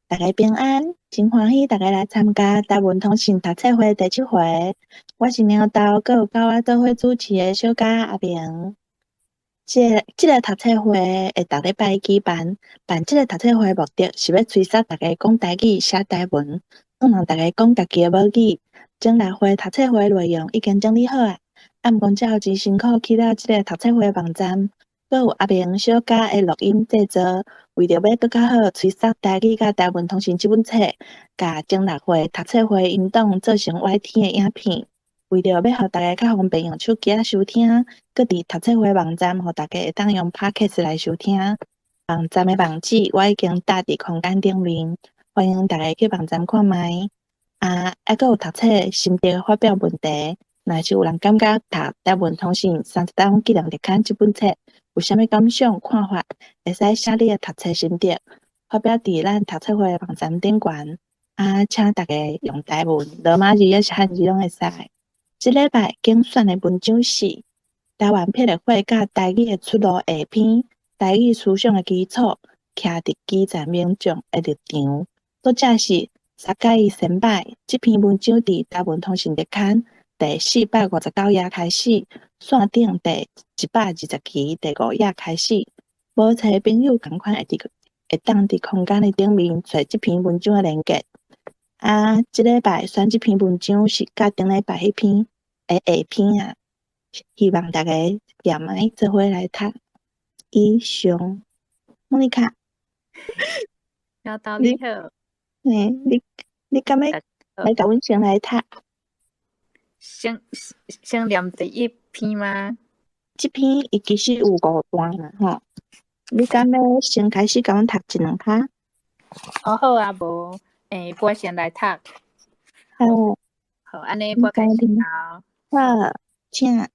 大家平安，真欢喜大家来参加台湾通信读册会第7回。我是鸟豆，阁有甲我做伙主持的小甲阿明。这个读册会会逐礼拜举办，这个读册会目的是要催促大家讲台语、写台文，让大家讲家己的母语。前6回读册会内容已经整理好啊，毋过才有真辛苦去到这个读册会网站，阁有阿明小甲的录音制作。为着要更较好催促台语甲台湾通信这本册，甲前6回读册会音档做成 YT 的影片。为着要互大家较方便用手机仔收听，搁伫读册会网站，互大家会当用 Podcast 来收听。网站的网址我已经搭伫空间顶面，欢迎大家去网站看卖。搁有读册心得发表问题，若是有人感觉读台湾通信30档纪念日刊这本册有啥物感想看法，会使写你的读册心得，发表伫咱读册会的网站顶悬。请大家用台文、罗马字抑是汉字拢会使。这礼拜竞选的文章是台湾霹雳会甲台语的出路下篇，台语思想的基础，徛伫基层民众的立场。作者是沙加伊先摆，这篇文章伫台湾通信日刊第459页开始，线顶第120期第5页开始。无册的朋友同款会当伫空间的顶面找这篇文章的连结。这礼拜选这篇文章是甲顶礼拜迄篇的下篇啊，希望大家也买做伙来读。以上，莫妮卡，鸟豆你好，你敢要来甲阮先来读？先念第1篇吗？这篇伊其实有5段啦，吼。你敢要先开始甲阮读1-2下？好啊，无我先来读。好，安尼我开始啊。好，请。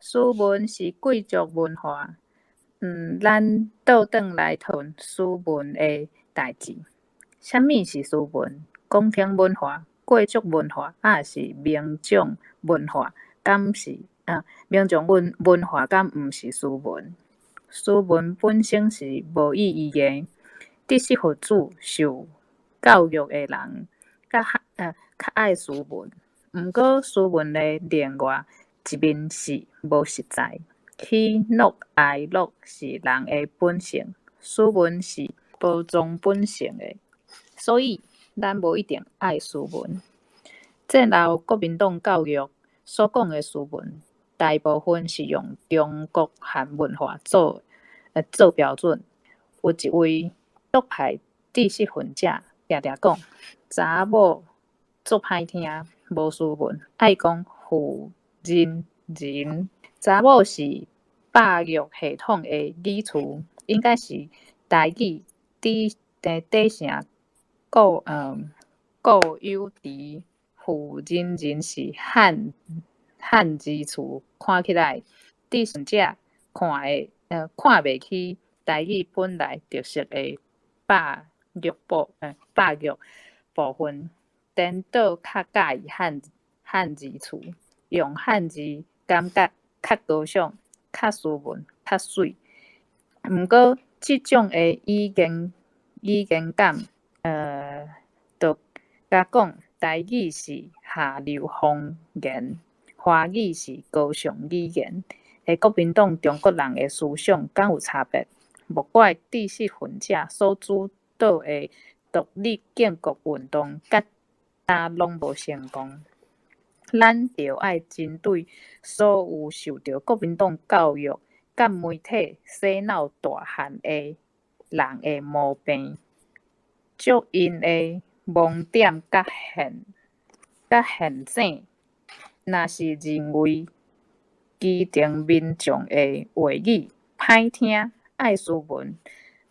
诗文是贵族文化，咱倒转来谈诗文的代志。啥物是诗文？宫廷文化、贵族文化，还是民众文化？敢是民众文化，敢毋是诗文？诗文本身是无意义的，知识分子、受教育的人较爱诗文。毋过诗文的另外一面是无实在，喜怒哀乐是人的本性，诗文是包装本性的，所以咱无一定爱诗文。战后国民党教育所讲的诗文，大部分是用中国汉文化做标准。有一位独派知识分子常常讲，查某足歹听，无诗文，爱讲妇人人。查某是霸育系统的语词，应该是台语底层固有词，妇人人是汉字词，看起来知识分子看袂起台语本来特色的霸育部分，颠倒较介意汉字词，用汉字感觉较高尚、较斯文、较水。毋过，即种的语言感，就甲讲台语是下流方言，华语是高尚语言。国民党中国人的思想敢有差别？莫怪知识分子所主导的独立建国运动，甲拢无成功。咱着爱针对所有受到国民党教育甲媒体洗脑大汉的人的毛病，捉因的盲点甲陷阱。若是认为基层民众的话语歹听，爱诗文，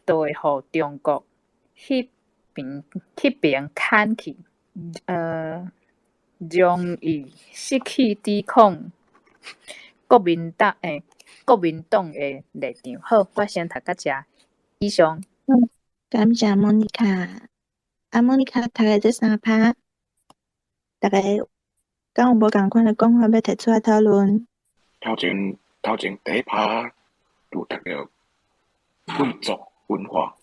就会互中国迄边砍去，容易失去抵抗国民党的立场。好，我先读到这。以上。感谢莫妮卡。莫妮卡读的这3趴，大家敢有无共款的讲法要提出来讨论？头前第1趴有读到贵族文化，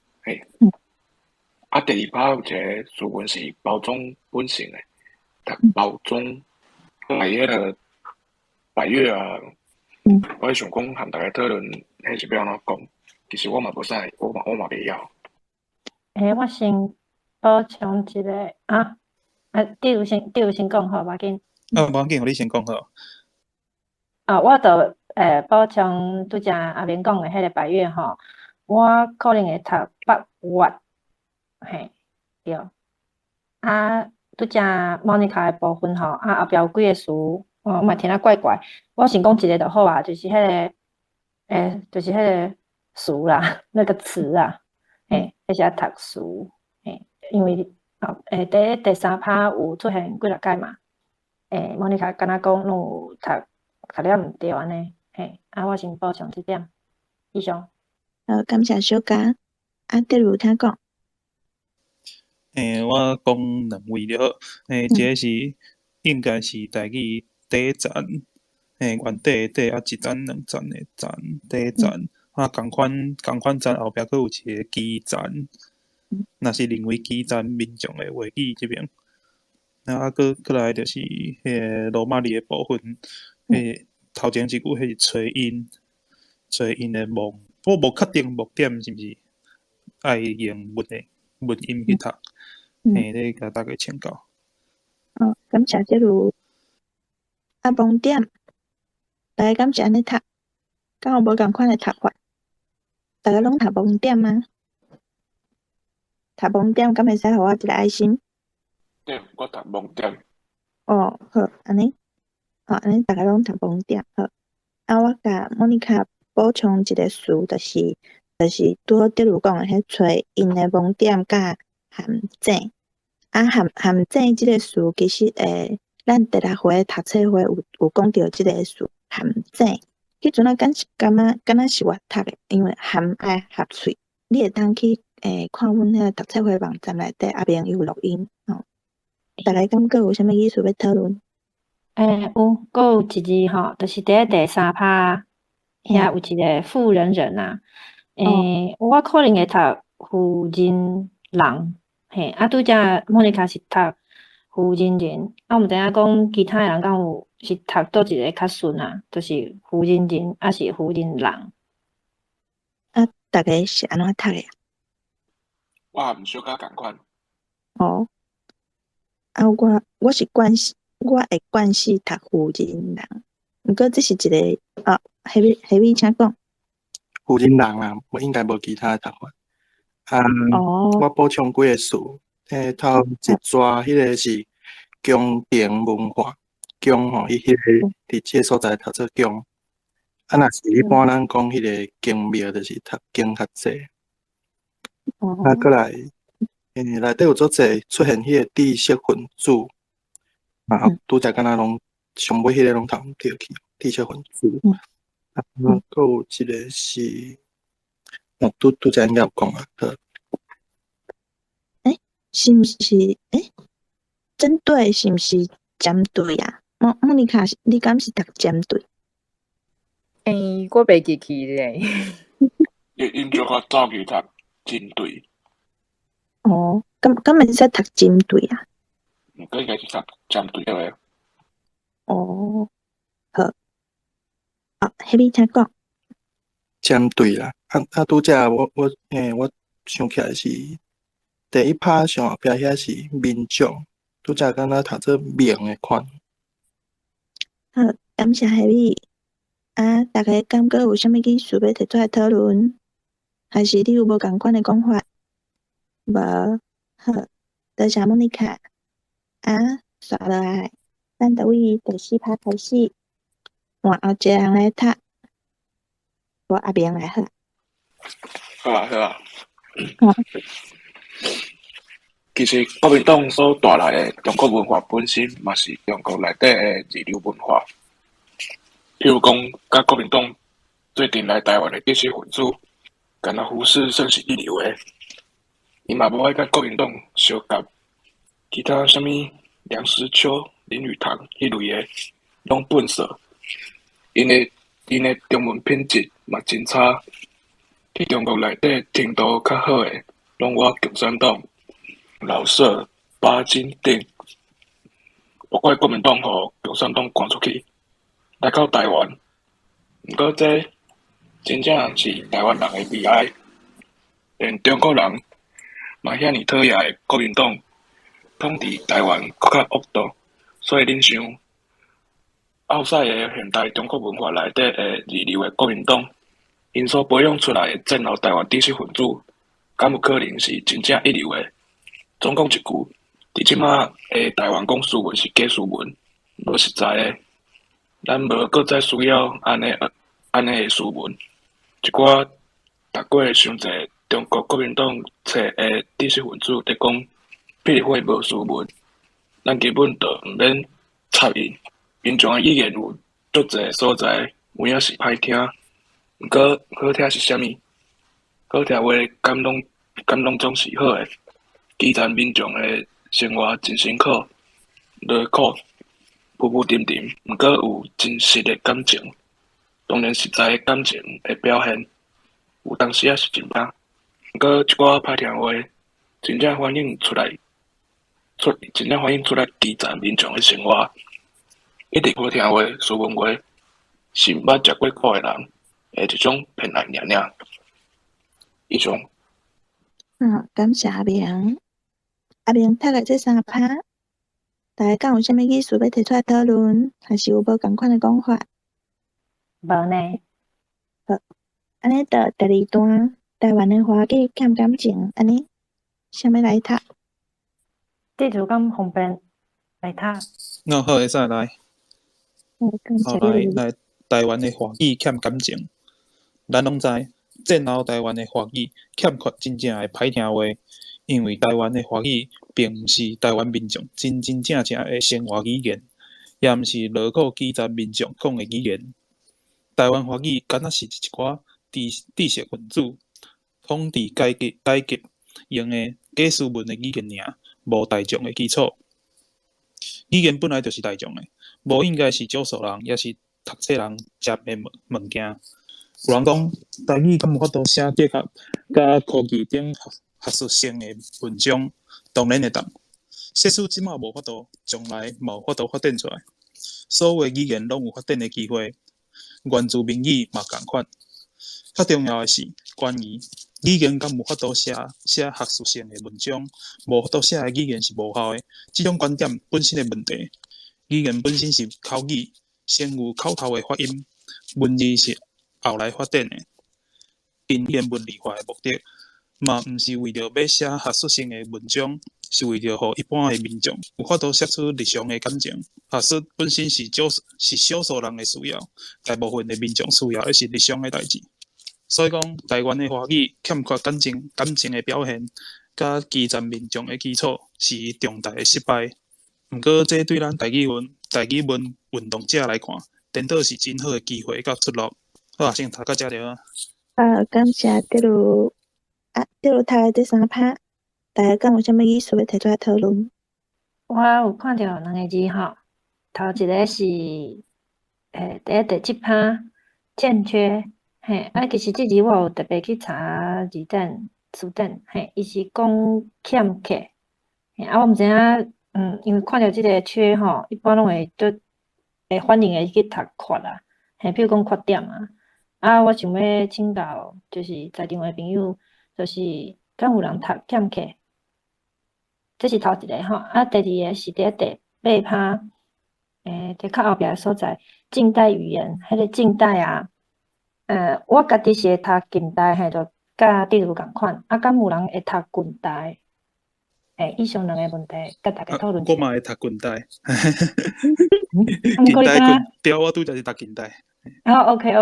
第二趴有一个词文是包装本性诶，读包装，来迄个百越啊，我想讲和大家讨论，迄是要安怎讲？其实我嘛无使，我嘛袂晓。我先补充一个第二先讲好，无要紧。无要紧，互你先讲好。我就补充拄则阿明讲诶迄个百越吼，我可能会读8月，嘿，对。拄则 Monica 诶部分吼，后壁有几个词，我嘛听啊怪怪。我先讲一个就好啊，就是迄个就是迄个词啦，那个词啊，迄是读词，因为第三趴有出现几落届嘛，Monica 敢若讲拢有读了毋对安尼，我先补充即点，以上。感谢小嘉，第二听讲。我讲两位就好。一个是应该是台语第一站，原底第一站两站的站，第一站共款站后壁佫有一个基站，若是认为基站民众的话语即边，佫来就是迄个罗马里的部分，头前一句迄是吹音的梦，我无确定目点是毋是爱用文音去读。你甲大家请教。感谢这路盲点，大家敢是安尼读？敢有无共款的读法？大家拢读盲点吗？读盲点，敢会使互我一个爱心？对，我读盲点。好，安尼，安尼大家拢读盲点，好。我甲 Monica 补充一个词，就是拄好第二讲的迄找因的盲点甲含井。含井即个词其实咱第六回读册会有讲到即个词含井。迄阵啊，敢若是我读的，因为含爱合喙，你会当去看阮迄个读册会网站内底后面有录音大家敢有啥物意思要讨论？有，佫有一字吼，就是第三趴遐有一个妇人啊，我可能会读妇人人，拄则 Monica 是读妇人，我毋知影讲其他人敢有是读倒一个较顺啊，就是妇人还是妇人人？大家是安怎读的？我也毋小可共款。我是我会惯势读妇人人，毋过这是一个黑米请讲。妇人人啦，我应该无其他读法。我补充几个词，头一抓迄个是宫廷文化，宫吼，伊迄个伫即个所在读做宫。若是一般咱讲迄个宫庙，就是读宫较济。过来，内底有足济出现迄个知识分子，拄则敢若拢上尾迄个拢读毋对去，知识分子。佫有一个是，拄则应该有讲啊，是毋是？针对是毋是针对啊？Monica，你敢是读针对？我袂记起咧。因就较早去读针对。敢会使读针对啊？毋过应该是读针对诶。好。迄边请讲。针对啦，拄则我想起来是第一趴上后壁遐是民众，拄则敢若读做名诶款。好，感谢迄边。大家感觉有啥物意思要提出来讨论？还是你有无共款诶讲法？无，好，多谢 Monica。刷落来，咱就位第四趴开始，换后一个人来读，我阿明来好。好啊。其实国民党所带来的中国文化本身，嘛是中国内底的日流文化。譬如讲，甲国民党最近来台湾的知识分子，敢若胡适算是一流的，伊嘛无爱甲国民党相夹。其他啥物梁实秋、林语堂迄类的，拢笨色。因的中文品质嘛真差。伫中国内底程度较好的，拢我共产党老舍、巴金等，包括国民党和共产党赶出去，来到台湾。毋过这真正是台湾人的悲哀，连中国人嘛遐尼讨厌的国民党统治台湾搁较恶毒，所以恁想，后世的现代中国文化内底的二流的国民党，因所培养出来的战后台湾知识分子，敢有可能是真正一流的？总讲一句，伫即马的台湾讲斯文是假斯文，无实在的，咱无搁再需要安尼的斯文。一寡读过伤侪中国国民党册的知识分子伫讲，譬如说无斯文，咱根本就毋免插伊。平常的语言有足侪所在，有影是歹听，毋过好听是啥物？好听话感动总是好诶。基层民众诶生活真辛苦，落苦，浮浮沉沉，毋过有真实诶感情。当然实在诶感情诶表现，有当时也是真歹。毋过一寡歹听话，真正反映出来基层民众诶生活。一定好听话、斯文话，是毋捌食过苦诶人诶一种骗来尔尔。以上。感谢阿明。阿明读个这三个趴，大家敢有啥物意思要提出来讨论，还是有无共款诶讲法？无呢。好，安尼到第二段，台湾诶华语欠感情，安尼，啥物来读？这就敢方便来读。好，会使来。感谢你。来，台湾的华语欠感情，咱拢知，战后台湾的华语欠缺真正的歹听话，因为台湾的华语并毋是台湾民众真正的生活语言，也毋是劳苦基层民众讲的语言。台湾华语敢若是一寡知识分子统治改革用的假斯文的语言尔，无大众的基础。语言本来就是大众的。无应该是少数人，也是读册人接的物件。有人讲，台语敢有法度写结合甲科技顶学术性的文章，当然会当。即使即马无法度，将来嘛有法度发展出来。所有语言拢有发展的机会，原住民语嘛共款。较重要的是，关于语言敢有法度写学术性的文章，无法度写的语言是无效的。这种观点本身的问题。语言本身是口语，先有口头的发音，文字是后来发展的。因语言文理化的目的，嘛毋是为着要写学术性的文章，是为着互一般的民众有法度写出日常的感情。学术本身是少数人的需要，大部分的民众需要的是日常的代志。所以讲，台湾的华语欠缺感情的表现，甲基层民众的基础是重大的失败。毋过，这对咱台语文运动者来看，颠倒是真好的机会甲出路。好啊，先读到这了啊。感谢第六读的第三趴，大家敢有啥物意思要提出来讨论？我有看到两个字吼，头一个是第七趴欠缺，其实这字我有特别去查字典词典，伊是讲欠缺，我毋知影。因为看到即个缺吼，一般拢会反应会去读缺啦，比如讲缺点我想要请教，就是在场的朋友，就是敢有人读欠缺，这是头一个吼。第二个是第八趴，伫较后壁的所在，近代语言，迄个近代我家己是会读近代，就甲第二共款，敢有人会读近代？以上两个问题，甲大家讨论。我嘛会读近代，近代对，我拄则是读近代。OK，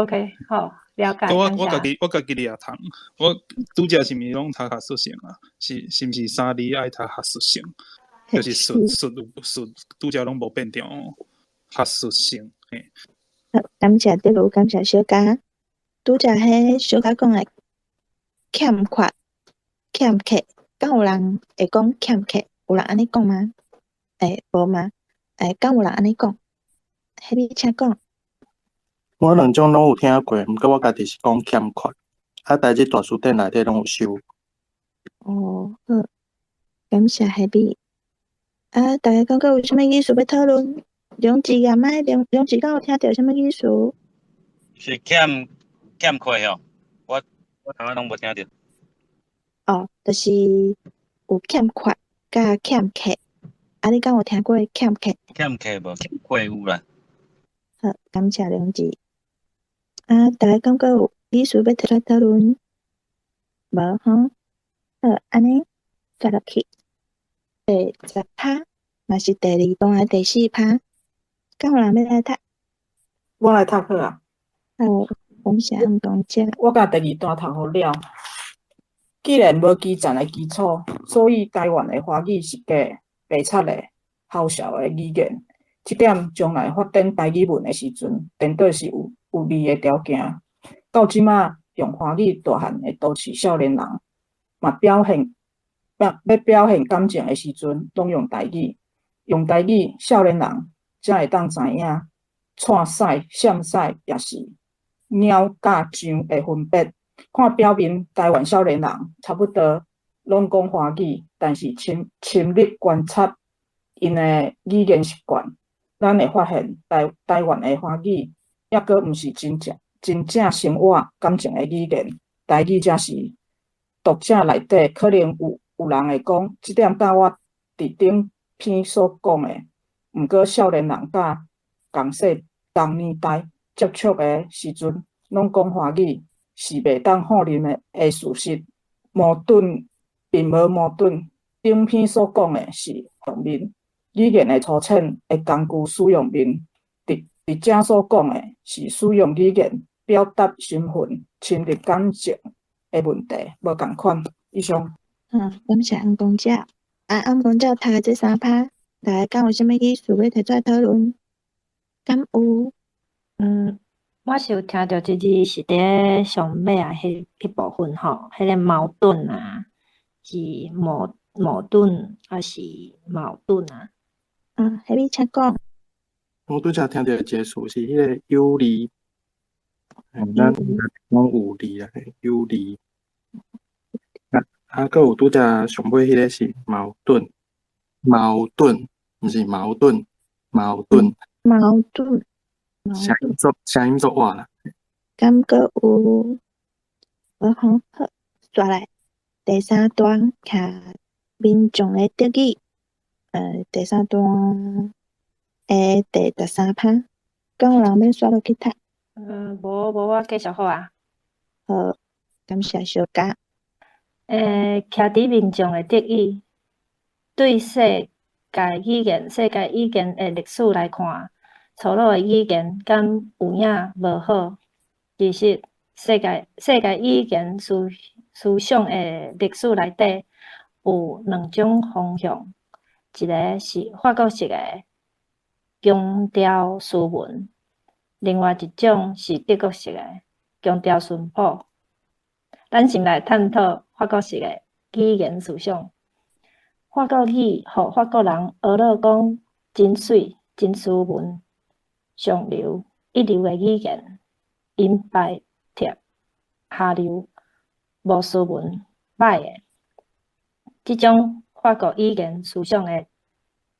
好，了解。我家己也读，我拄则是毋是拢读学术性啊？是毋是三字爱读学术性？就是术拄则拢无变调学术性。好，感谢第六，感谢小嘉。拄则迄小嘉讲的欠缺。敢有人会讲欠缺？有人安尼讲吗？无吗？敢有人安尼讲？迄你请讲。我两种拢有听过，毋过我家己是讲欠缺，台语大词典内底拢有收。好。感谢海比。大家讲有啥物意思要讨论？梁志啊，梁志敢有听到啥物意思？是欠亏哦，我头仔拢无听到。就是有欠缺甲欠客。你敢有听过欠客？欠客无，欠亏有啦。好，感谢梁志。大家感觉有意思要提出来讨论？无吼？好，安尼接落去。第10趴，嘛是第2段的第4趴。敢有人要来读？我来读好啊。好，感谢毋同遮。我甲第2段读好了。既然无基站的基础，所以台湾的华语是个白贼的好笑的语言。这点将来发展台语文的时阵，绝对是有利的条件。到即马，用华语大汉的都市少年人，嘛要表现感情的时阵，拢用台语。用台语，少年人才会当知影串屎、闪屎，也是鸟甲象的分别。看表面，台湾少年人差不多拢讲华语，但是深入观察因的语言习惯，咱会发现台湾的华语抑阁毋是真正生活感情的语言。台语才是读者内底可能有人会讲，即点甲我伫顶篇所讲的，毋过少年人甲同年代接触的时阵，拢讲华语。是袂当否认的事实，矛盾并无矛盾。顶篇所讲的是方面，语言的粗浅的工具使用面，伫遮所讲的是使用语言表达身份、亲密感情的问题，无共款。以上。感谢翁公姐。翁公姐读的这3趴，大家敢有啥物意思要提出来讨论？敢有？我是有听到即字是伫上尾啊，迄部分吼，迄个矛盾啊，是矛盾还是矛盾啊？迄你请讲。我拄则听到结束是迄个有利，咱讲有利啊，有利。搁有拄则上尾迄个是矛盾，毋是矛盾。声音作话啦。敢搁有？好，转来第3段看民众的德语。第3段的第13趴，敢有人要刷落去读？无我继续好啊。好，感谢小嘉。徛伫民众的德语，对世界语言的历史来看，粗鲁的语言敢有影无好？其实世界语言思想的历史内底有2种方向，一个是法国式的强调斯文，另外一种是德国式的强调淳朴。咱先来探讨法国式的语言思想。法国语互法国人学了讲真水、真斯文、上流、一流的语言，因摆贴下流、无斯文、歹的。即种法国语言思想的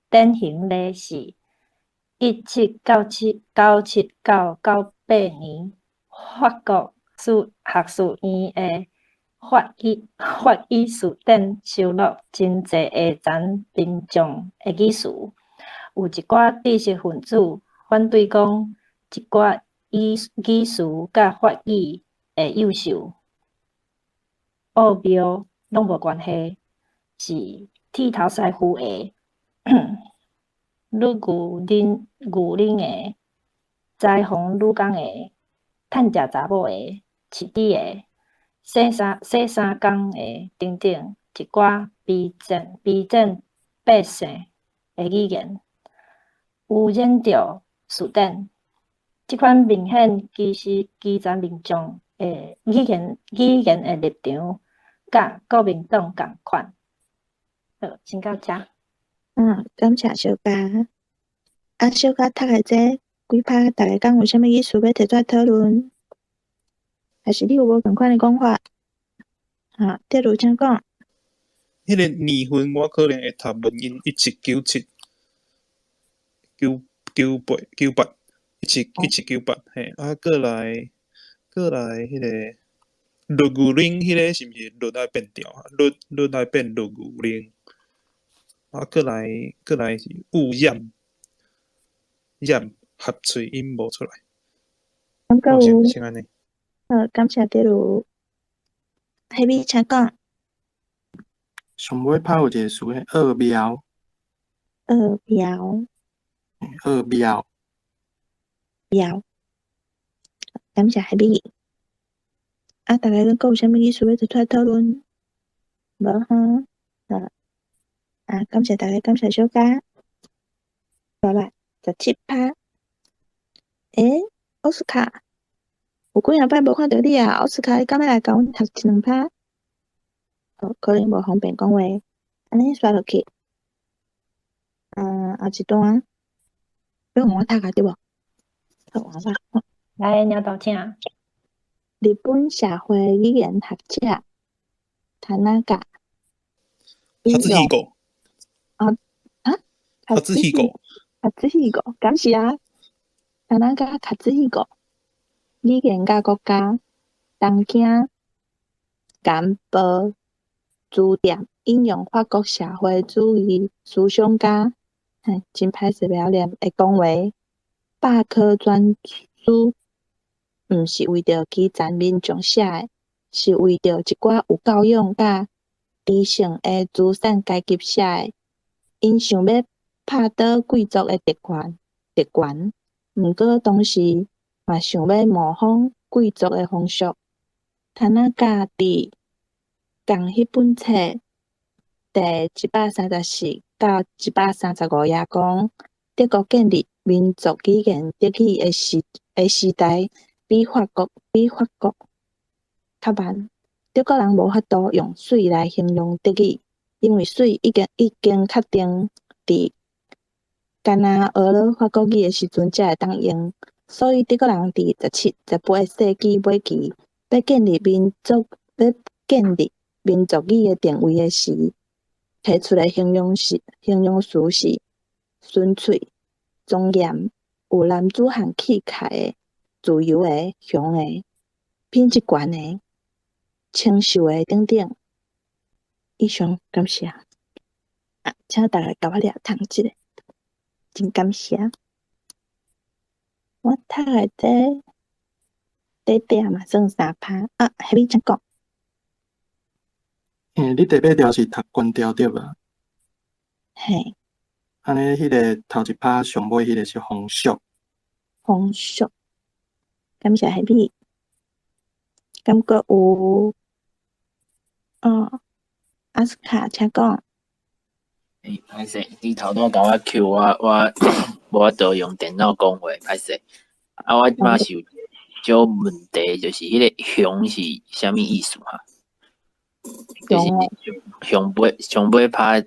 典型例是1797到98年法国学士院的法语词典收录真侪下层民众的语词，有一寡知识分子反对讲一寡语词甲法语的幼秀、奥妙拢无关系，是剃头师傅的、牛奶的、裁缝女工的、趁食查某的、饲猪的、洗衫工的等等一寡逼真百姓的语言，有染着词典。即款明显其实基层民众的语言的立场，甲国民党共款。好，先到遮。感谢小嘉。小嘉读的这几趴，大家敢有啥物意思要提出来讨论？还是你有无共款的讲法？德如请讲。迄个年份我可能会读文音1797、98、1798，嘿，过来迄个律牛令，迄个是毋是律来变调啊？律来变律牛令，过来是雾焰合喙音无出来。感觉有，先安尼。感谢第六，海米请讲。上尾拍有一个词诶，二苗。感谢海米。大家搁有啥物意思要提出来讨论？无哈？感谢大家，感谢小嘉。好啦，17趴。奥斯卡，有几摆无看到你啊？奥斯卡，你敢要来甲阮读1、2趴？可能无方便讲话，安尼刷落去。后一段，要换我读啊，对无？好，我读。来，鸟道请。日本社会语言学者田中初ヒゴ。初ヒゴ，感謝田中初ヒゴ。語言家國家東京簡報書店引用法國社會主義思想家真歹勢描念的講話，百科全書毋是為着基層民眾寫的，是為着一寡有教養甲知性的資產階級寫的。因想要拍倒貴族的特權，毋過同時嘛想要模仿貴族的風俗。田中佇共迄本冊第134到135頁講，德國建立民族語言德語的時代比法國較慢。德國人無法度用水來形容德語，因為水已經確定佇干那學了法國語的時陣才會當用，所以德國人佇17、18世紀末期要建立民族語的定位的時，提出的形容詞是純粹、莊嚴、有男子漢氣概的、自由的、雄的、品質懸的、清秀的等等。以上感謝。請大家甲我掠讀一下，真感謝。我讀的第嘛算3趴海米怎講？你第8條是讀關條對吧？嘿。安尼，迄個頭一趴上尾迄個是風俗。感謝海米。感覺有奧斯卡請講。歹勢，你頭拄甲我 Q 我無法度用電腦講話，歹勢。我即馬是有少問題，就是迄個雄是啥物意思哈？就是上尾拍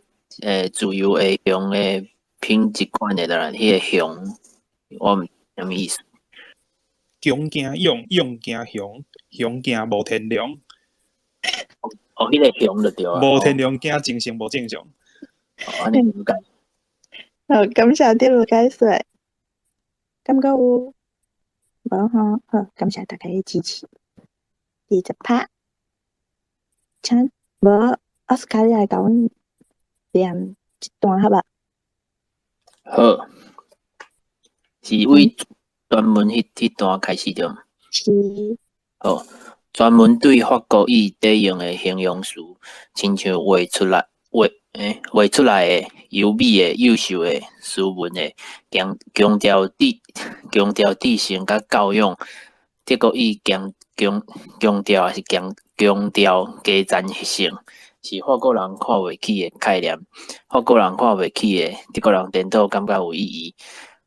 自由的雄的品質觀的人，迄個雄我毋啥物意思。強驚勇，勇驚雄，雄驚無天良。迄個雄就對啊。無天良驚精神無正常。安尼唔該。好，感謝第六解說。感覺有無吼？好，感謝大家的支持。第10趴，請無奧斯卡你來甲阮念一段好無？好，是為專門迄段開始着。是。好，專門對法國語抵用的形容詞，親像畫出來的優美的、優秀的、斯文的，強調知性甲教養。德國語強調還是強調基層性，是法國人看袂起的概念。法國人看袂起的，德國人顛倒感覺有意義。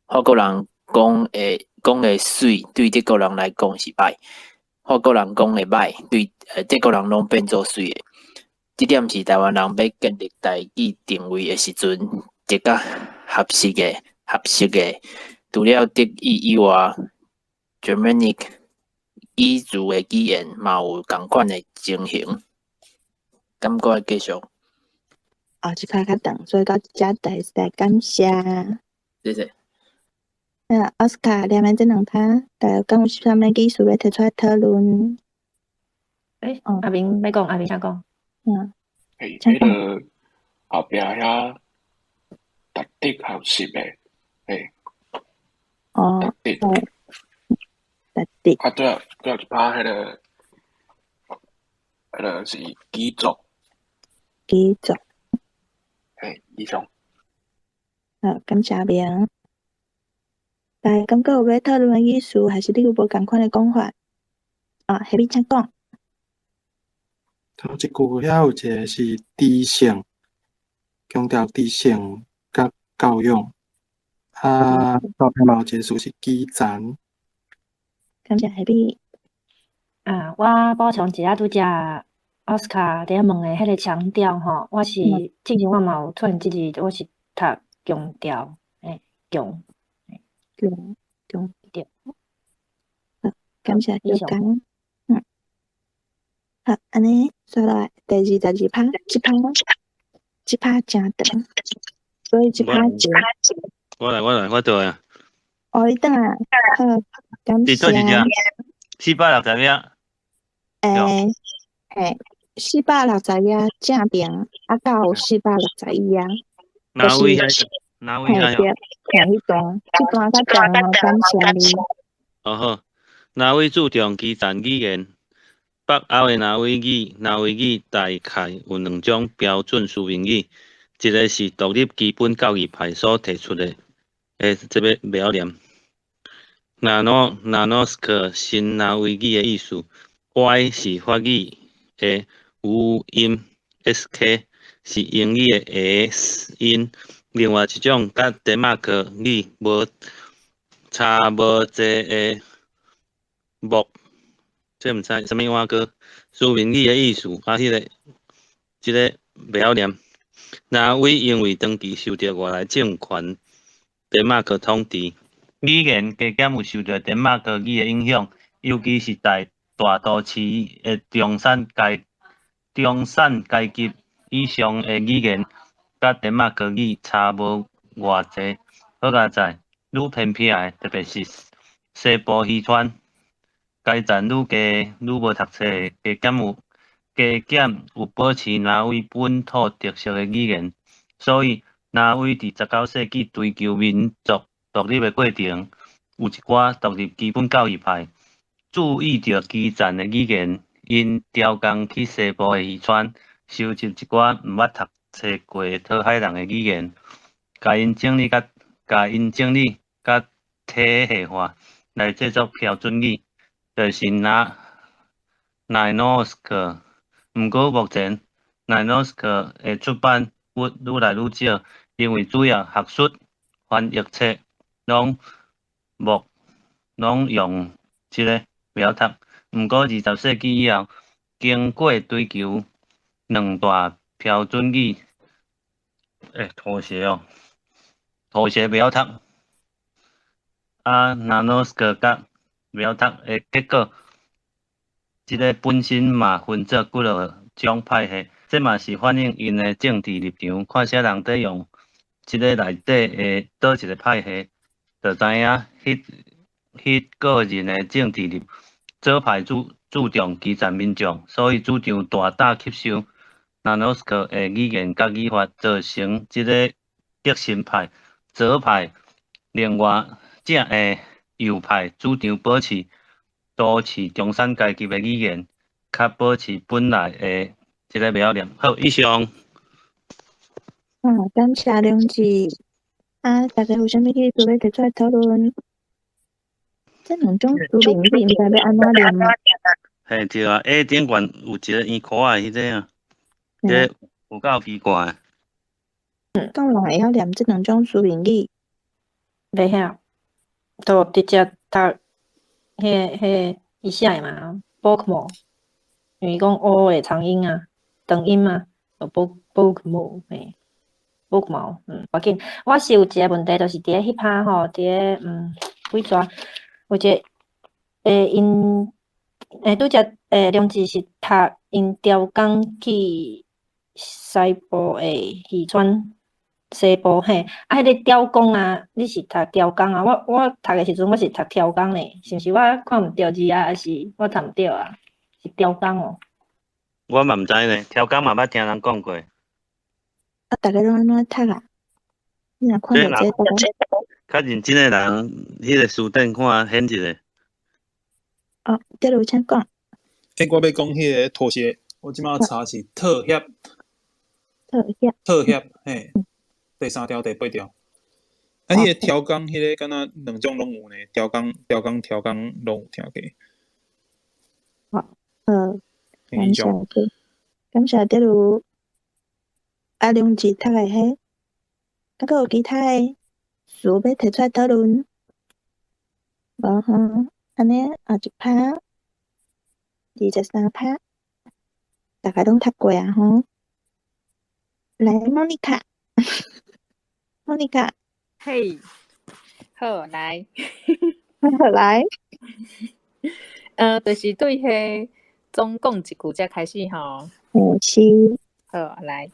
法國人講的水，對德國人來講是歹；法國人講的歹，對德國人攏變做水的。這點是台灣人要建立台語定位的時陣，一個合適的。除了德語以外 ，Germanic 語族的語言嘛有同款的情形。感覺繼續。后一趴较长，所以到遮代来感谢。谢谢。奥斯卡念完这两趴，大家敢有啥物技术要提出来讨论？阿明要讲，阿明想讲。迄个后壁遐特地学习诶，特地，特地。啊，对啊，一趴迄个是基础。基础。以上。好，感谢阿明。大家感觉有要讨论的意思，还是你有无共款的讲法？下面请讲。头一句遐有一个是知性，强调知性甲教养。后壁嘛有一个词是基层。感谢下面。我补充一下拄则奥斯卡伫遐问的迄个强调吼，我是之前我嘛有突然之间我是读强调，强调。感谢小刚。好，安尼刷落来第22趴，这趴真长，所以这趴就我来，我倒啊。你等啊，好，感谢。460秒。460秒正平，到461啊。哪位遐？迄段，这段较长哦，感谢你。好，哪位注重基层语言？北欧的挪威语大概有2种标准书面语，一个是独立基本教育派所提出的，这要不晓念。Nanosk 新挪威语的意思 ，Y 是法语的有音 ，SK 是英语的 S 音。另外一种甲丹麦克语差无济的木。这毋知啥物碗糕，书面语的意思，即个袂晓念。挪威因为长期受到外来政权丹麦克统治，语言加减有受到丹麦克语的影响，尤其是在大都市的中产阶级以上的语言，甲丹麦克语差无偌济。好佳在，愈偏僻的，特别是西部渔村。该站愈无读册，加减有保持挪威本土特色的语言，所以挪威伫19世纪追求民族独立的过程，有一寡独立基本教育派注意到基层的语言，因调工去西部的渔村，收集一寡毋捌读册过的讨海人的语言，甲因整理甲体系化来制作标准语。就是Nanosk， 毋过目前 Nanosk 的出版物愈来愈少，因为主要学术翻译册拢用即个标读。毋过20世纪以后，经过追求2大标准语，妥协标读，Nanosk 甲标读的结果，即个本身嘛分做几落种派系，这嘛是反映因的政治立场。看啥人在用即个内底的倒一个派系，就知影迄个人的政治立。左派注重基层民众，所以主张大胆吸收 Nanosk 的语言甲语法，造成即个革新派。左派另外右派主张保持都市中产阶级的语言，较保持本来的即个袂晓念。好，以上。感谢梁子。大家有啥物意思要提出来讨论？这2种书面语应该要安怎念啊？对啊 ，A 顶悬有一个圆箍仔迄个啊，这有够奇怪。敢有人会晓念这2种书面语？袂晓，都直接读迄伊写的嘛 ，bookmo， 因为讲 O 的长音啊，长音嘛，就 bookmo， bookmo， 要紧。我是有一个问题，就是伫迄趴吼，伫几抓，有一个因拄则梁子是读因调工去西部诶渔村，西部嘿，迄个雕工啊，你是读雕工啊？我读诶时阵，我是读挑工咧，是毋是？我看毋着字啊，还是我读毋着啊？是雕工哦。我嘛毋知呢，挑工嘛捌听人讲过。大家拢安怎读啊？你若看到这个，较认真诶人，迄个书店看显一个。哦，第六请讲。我要讲迄个拖鞋，我即马查是特协。特协，嘿，第3条、第8条。迄个挑工，迄个敢若两种拢有呢，挑工拢有听过。感谢第六阿良志读诶迄，还佫有其他诶事要提出来讨论。无吼，安尼后一趴，23趴，大家拢读过啊吼。来，莫妮卡，莫妮卡，嘿，好来，好来，就是对迄总共一句才开始吼。是。好来，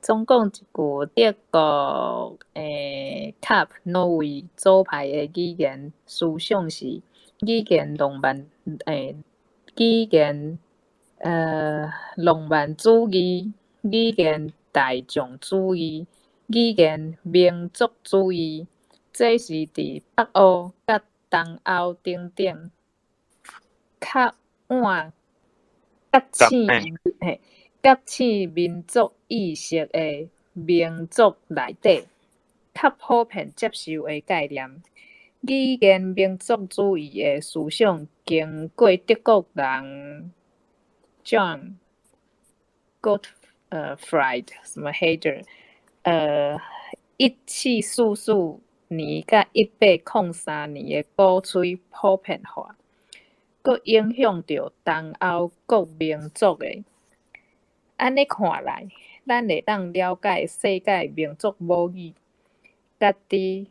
总共一句德国CAP 挪威组派的语言思想是语言浪漫主义、语言大众主义、语言民族主义，这是伫北欧甲东欧等等较晚甲起民族意识的民族内底，较普遍接受的概念。语言民族主义的思想经过德国人 John Gottfried 什么 Herder 1744年甲1803年的鼓吹普遍化，佮影响着东欧各民族的。安尼看来，咱会当了解世界民族母语，家己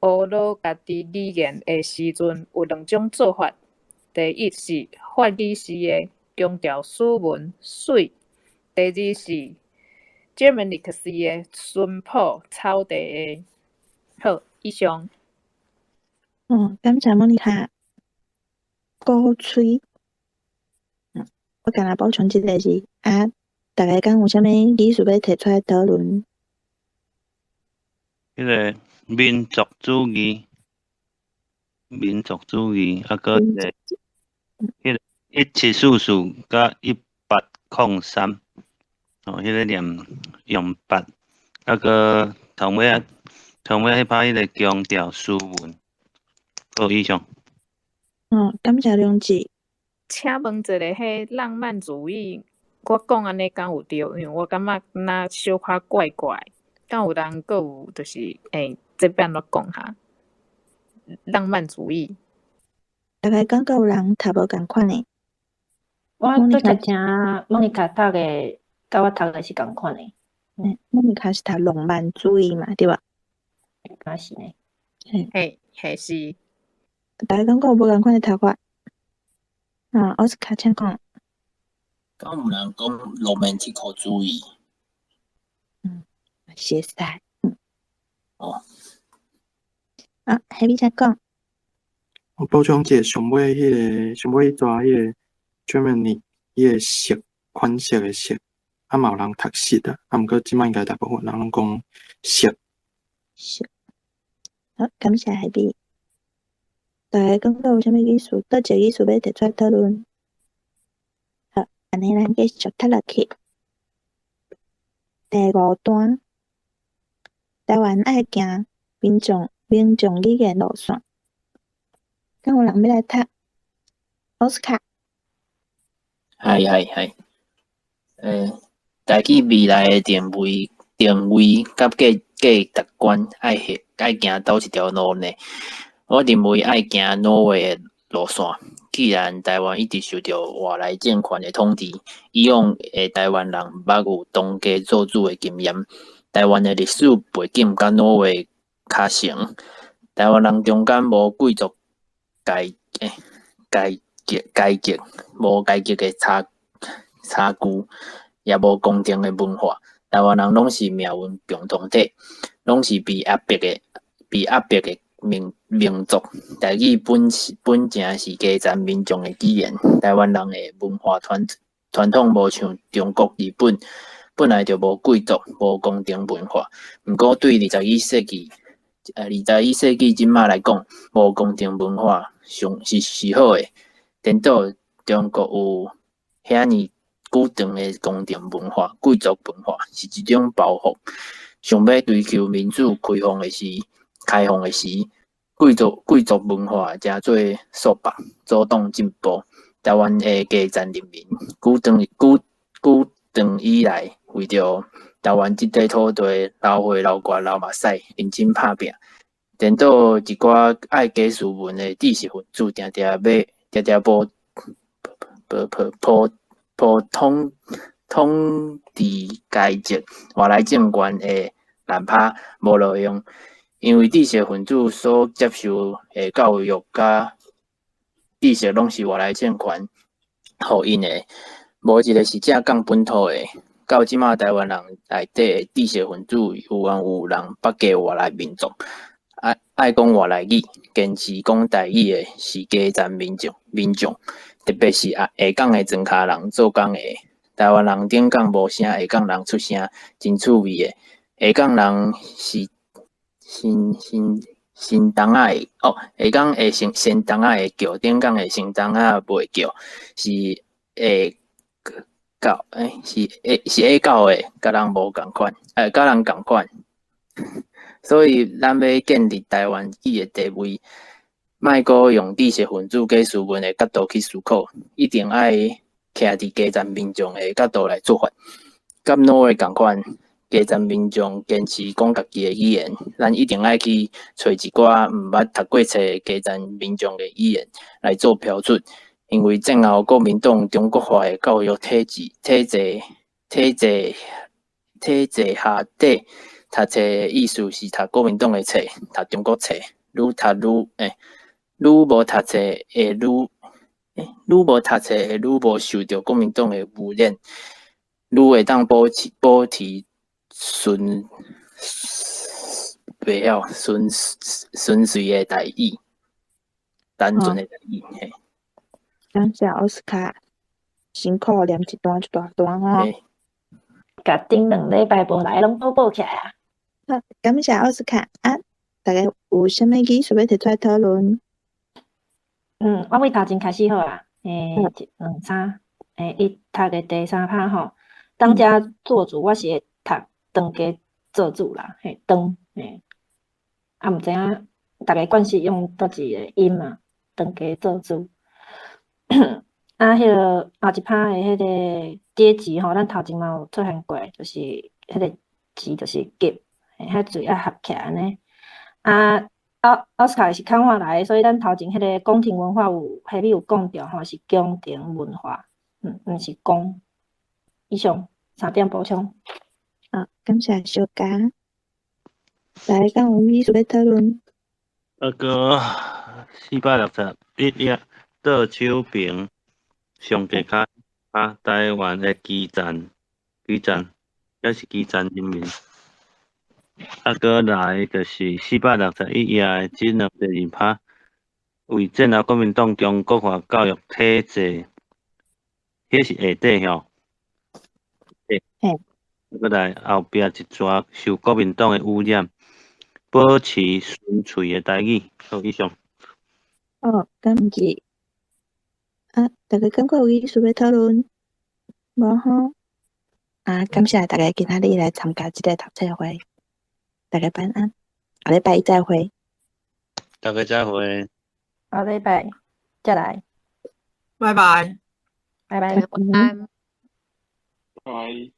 学罗家己语言的时阵，有2种做法。第一是法语式的强调斯文水，第二是 Germanic 式的淳朴草地的。好，以上。感谢莫妮卡。鼓吹。我敢若补充一个字啊，大家敢有啥物意思要提出来讨论？迄个民族主义，啊，搁迄个1744甲1803，迄个念用8，啊，搁头尾迄排迄个强调斯文。好，以上。感谢良志。请问一下，迄浪漫主义，我讲安尼敢有对？因为我感觉若小可怪怪，敢有人佫有就是这边怎讲哈？浪漫主义，大概感觉有人读无共款诶。我拄则听莫妮卡读诶，甲我读诶是共款诶。莫妮卡是读浪漫主义嘛，对吧？敢是呢。嘿是。大家感觉有无共款诶读法？奥斯卡请讲。敢有人讲romantic主义？是使。海比请讲。我补充一下，上尾迄抓迄个 Germany 迄个色款式的色，嘛有人读色啊，毋过即摆应该大部分人拢讲色。好，感谢海比。大家感觉有啥物意思？倒一个意思要提出来讨论？好，安尼咱继续读落去。第5段，台湾爱行民众语言路线。敢有人要来读？奥斯卡。家己未来诶定位甲价值观爱行倒一条路呢？我认为爱行挪威诶路线。既然台湾一直受到外来政权诶统治，以往诶台湾人捌有当家做主诶经验。台湾诶历史背景甲挪威较像，台湾人中间无贵族阶级，无阶级诶差距，也无公定的文化。台湾人拢是命运共同体，拢是被压迫的民族。台语本正是基层民众的语言。台湾人的文化传统无像中国、日本，本来就无贵族、无宫廷文化。毋过对21世纪即马来讲，无宫廷文化是好诶。颠倒中国有遐尼久长的宫廷文化、贵族文化是一种包袱。想要追求民主开放的时，贵族文化诚做束缚，阻挡进步。台湾的基层人民久长以来，为着台湾这块土地流血流汗流目屎，认真打拼。颠倒一寡爱假斯文的知识分子，常普统治阶级外来政权的难拍无路用，因为知识分子所接受的教育甲知识拢是外来政权互因的，无一个是正港本土的。到即马台湾人内底的知识分子有人巴结外来民族，爱讲外来语，坚持讲台语的是基层民众，特别是下港的庄脚人做工的。台湾人顶港无声，下港人出声，真趣味的。下港人是新东仔的下港的先东仔会叫，顶港的先东仔袂叫，是下狗的，甲人无共款，甲人共款。所以咱要建立台湾语的地位，莫阁用知识分子假斯文的角度去思考，一定爱徛伫基层民众的角度来出发。甲挪威共款，基层民众坚持讲家己的语言，咱一定爱去找一寡毋捌读过册的基层民众的语言来做标准。因为战后国民党中国化的教育体制下底。读册的意思是读国民党的册，读中国册，愈无读册会愈无受到国民党的污染，愈会当保持纯粹的台语，单纯的台语。感谢奥斯卡，辛苦念一段吼。甲顶2礼拜无来，拢补起来啊！好，感谢奥斯卡啊！大家有啥物意想要提出来讨论？我为头前开始好啊。伊读的第3趴吼，当家做主，我是会读当家做主啦，当毋知影大家惯势用倒一个音嘛？当家做主。迄个后一趴的迄个阶级吼，咱头前嘛有出现过，就是迄个字就是结，遐字要合起来安尼。奥斯卡是看我来，所以咱头前迄个宫廷文化下面有讲着吼，是宫廷文化，毋是宫。以上3点补充。好，感谢小嘉。来，敢有意思要讨论？个461页倒手边。上格卡台湾的基层，也是基层人民。过来就是461页的即2第2趴，为战后国民党中国化教育体制，迄是下底吼。过来后壁一撮受国民党的污染，保持纯粹的台语。好，以上。感谢。大家感觉有意思要讨论？无吼？感谢大家今仔日来参加这个读册会，大家晚安，下礼拜再会。大家再会。下礼拜再来。拜拜。拜拜。晚安。拜。